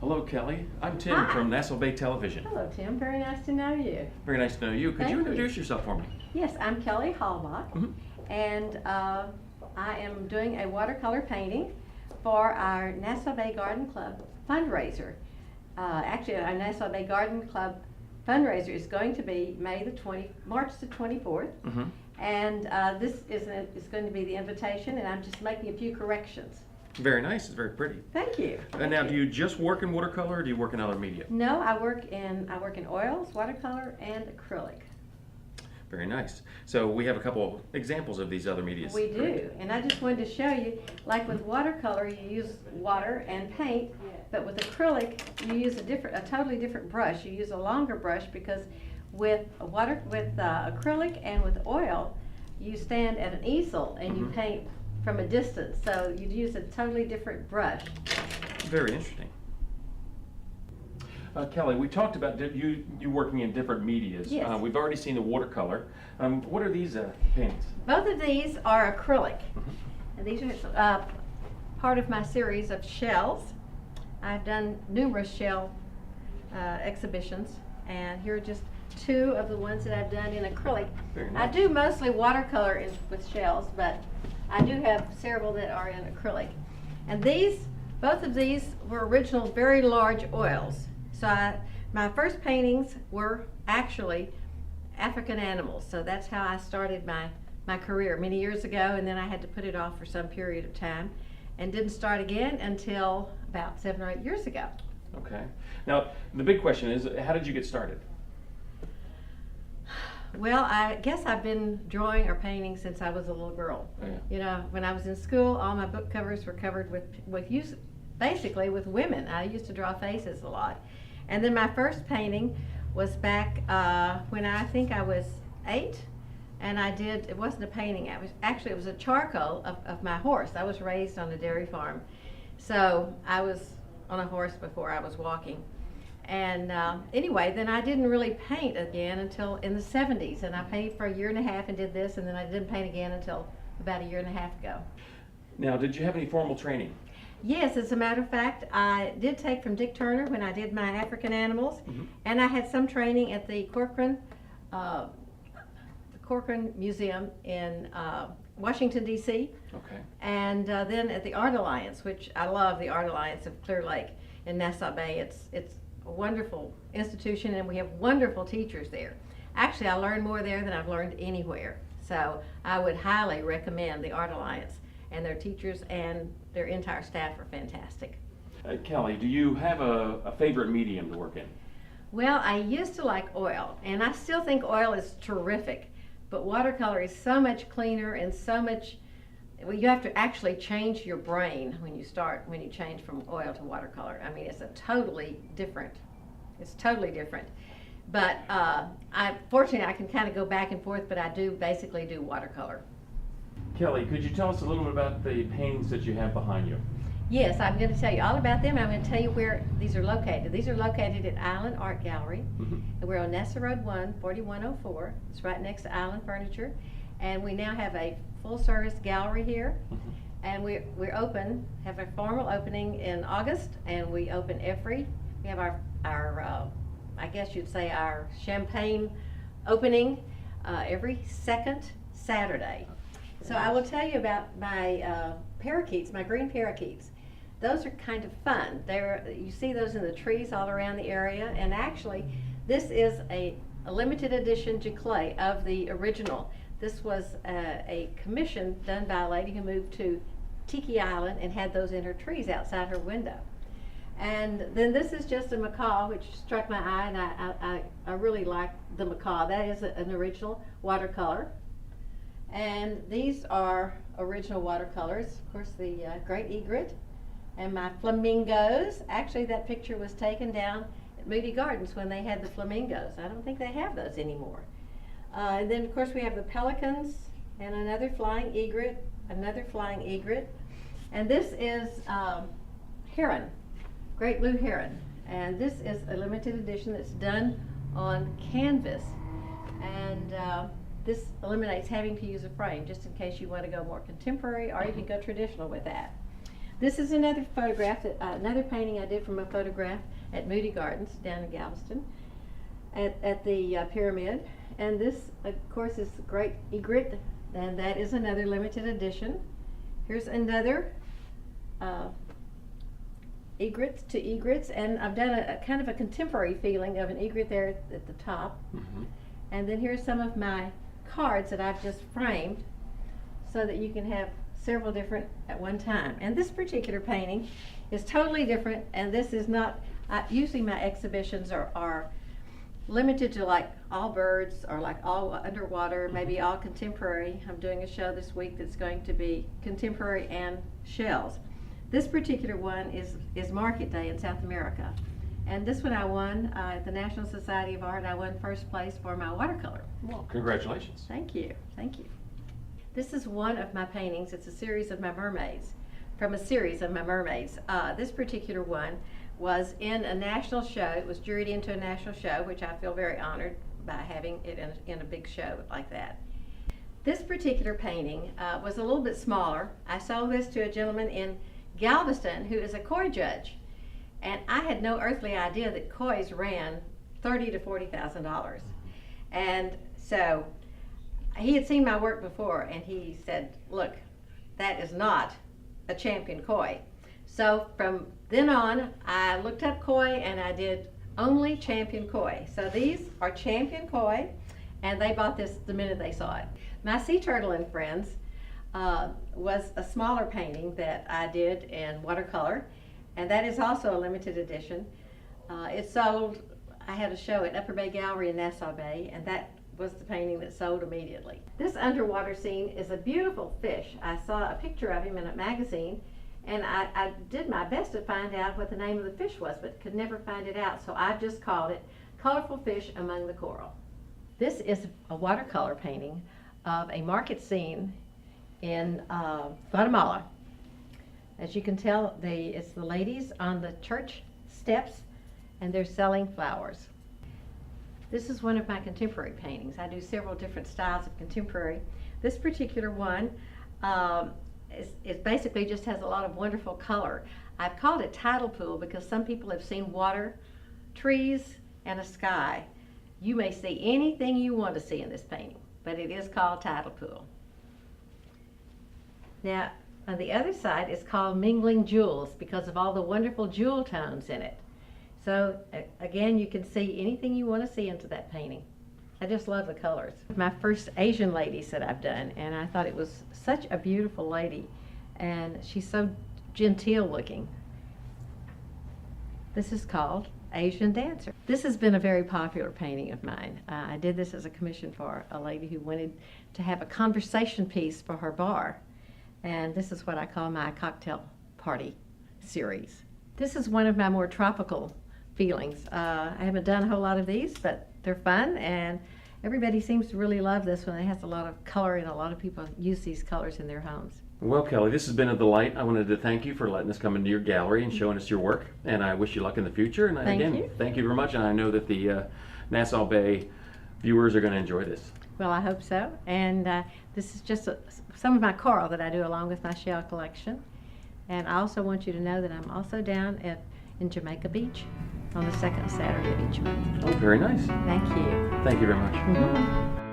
Hello, Kelly. I'm Tim Hi. from Nassau Bay Television. Hello, Tim. Very nice to know you. Very nice to know you. Could Thank you you. introduce yourself for me? Yes, I'm Kelly Halbach, and I am doing a watercolor painting for our Nassau Bay Garden Club fundraiser. Actually, our Nassau Bay Garden Club fundraiser is going to be March the 24th, and this is going to be the invitation, and I'm just making a few corrections. Very nice. It's very pretty. Thank you. And now, do you just work in watercolor, or do you work in other media? No, I work in oils, watercolor, and acrylic. Very nice. So we have a couple examples of these other media. We do, and I just wanted to show you, like with watercolor, you use water and paint, but with acrylic, you use a totally different brush. You use a longer brush because with acrylic and with oil, you stand at an easel and you paint from a distance, so you'd use a totally different brush. Very interesting. Kelly, we talked about you working in different medias. Yes. We've already seen the watercolor. What are these paintings? Both of these are acrylic, and these are part of my series of shells. I've done numerous shell exhibitions, and here are just two of the ones that I've done in acrylic. Very nice. I do mostly watercolor with shells, but I do have several that are in acrylic. And both of these were original very large oils. So my first paintings were actually African animals. So that's how I started my career many years ago, and then I had to put it off for some period of time and didn't start again until about 7 or 8 years ago. Okay. Now, the big question is, how did you get started? Well, I guess I've been drawing or painting since I was a little girl. Oh, yeah. You know, when I was in school, all my book covers were covered basically with women. I used to draw faces a lot. And then my first painting was back when I think I was 8, and it wasn't a painting, it was a charcoal of my horse. I was raised on a dairy farm, so I was on a horse before I was walking. And anyway, then I didn't really paint again until in the 70s, and I painted for a year and a half and did this, and then I didn't paint again until about a year and a half ago. Now, did you have any formal training? Yes, as a matter of fact, I did take from Dick Turner when I did my African animals, and I had some training at the Corcoran Museum in Washington, D.C. Okay. And then at the Art Alliance, which I love the Art Alliance of Clear Lake in Nassau Bay. It's a wonderful institution, and we have wonderful teachers there. Actually, I learned more there than I've learned anywhere. So I would highly recommend the Art Alliance, and their teachers and their entire staff are fantastic. Kelly, do you have a favorite medium to work in? Well, I used to like oil, and I still think oil is terrific, but watercolor is so much cleaner and so much, well, you have to actually change your brain when you change from oil to watercolor. I mean, it's totally different. But fortunately, I can kind of go back and forth, but I do basically do watercolor. Kelly, could you tell us a little bit about the paintings that you have behind you? Yes, I'm going to tell you all about them, and I'm going to tell you where these are located. These are located at Island Art Gallery, and we're on Nassau Road 1, 4104. It's right next to Island Furniture, and we now have a full-service gallery here, and we have a formal opening in August, and we open we have our I guess you'd say our champagne opening every second Saturday. So I will tell you about my parakeets, my green parakeets. Those are kind of fun. You see those in the trees all around the area, and actually this is a limited edition giclée of the original. This was a commission done by a lady who moved to Tiki Island and had those in her trees outside her window. And then this is just a macaw, which struck my eye, and I really like the macaw. That is an original watercolor. And these are original watercolors. Of course, the great egret and my flamingos. Actually, that picture was taken down at Moody Gardens when they had the flamingos. I don't think they have those anymore. And then, of course, we have the pelicans and another flying egret, And this is heron, great blue heron. And this is a limited edition that's done on canvas. And this eliminates having to use a frame, just in case you want to go more contemporary, or you can go traditional with that. This is another photograph, another painting I did from a photograph at Moody Gardens down in Galveston at the pyramid. And this, of course, is the great egret, and that is another limited edition. Here's another egrets to egrets, and I've done a kind of a contemporary feeling of an egret there at the top. Mm-hmm. And then here's some of my cards that I've just framed so that you can have several different at one time. And this particular painting is totally different, and this is not, usually my exhibitions are limited to like all birds or like all underwater, maybe all contemporary. I'm doing a show this week that's going to be contemporary and shells. This particular one is Market Day in South America. And this one I won at the National Society of Art. I won first place for my watercolor. Well, congratulations. Thank you, thank you. This is one of my paintings. It's a series of my mermaids, from a series of my mermaids. This particular one was in a national show. It was juried into a national show, which I feel very honored by having it in a big show like that. This particular painting was a little bit smaller. I sold this to a gentleman in Galveston who is a koi judge. And I had no earthly idea that kois ran $30,000 to $40,000. And so he had seen my work before, and he said, look, that is not a champion koi. So from then on, I looked up koi and I did only champion koi. So these are champion koi, and they bought this the minute they saw it. My sea turtle and friends was a smaller painting that I did in watercolor, and that is also a limited edition. It sold, I had a show at Upper Bay Gallery in Nassau Bay, and that was the painting that sold immediately. This underwater scene is a beautiful fish. I saw a picture of him in a magazine, and I did my best to find out what the name of the fish was, but could never find it out, so I just called it Colorful Fish Among the Coral. This is a watercolor painting of a market scene in Guatemala. As you can tell, it's the ladies on the church steps, and they're selling flowers. This is one of my contemporary paintings. I do several different styles of contemporary. This particular one it basically just has a lot of wonderful color. I've called it tidal pool because some people have seen water, trees, and a sky. You may see anything you want to see in this painting, but it is called tidal pool. Now, on the other side, it's called Mingling Jewels because of all the wonderful jewel tones in it. So again, you can see anything you want to see into that painting. I just love the colors. My first Asian ladies that I've done, and I thought it was such a beautiful lady, and she's so genteel looking. This is called Asian Dancer. This has been a very popular painting of mine. I did this as a commission for a lady who wanted to have a conversation piece for her bar. And this is what I call my cocktail party series. This is one of my more tropical feelings. I haven't done a whole lot of these, but they're fun, and everybody seems to really love this one. It has a lot of color, and a lot of people use these colors in their homes. Well, Kelly, this has been a delight. I wanted to thank you for letting us come into your gallery and showing us your work, and I wish you luck in the future. And Thank you. Thank you very much, and I know that the Nassau Bay viewers are going to enjoy this. Well, I hope so. And this is just some of my coral that I do along with my shell collection. And I also want you to know that I'm also down in Jamaica Beach on the second Saturday of each month. Oh, very nice. Thank you. Thank you very much. Mm-hmm.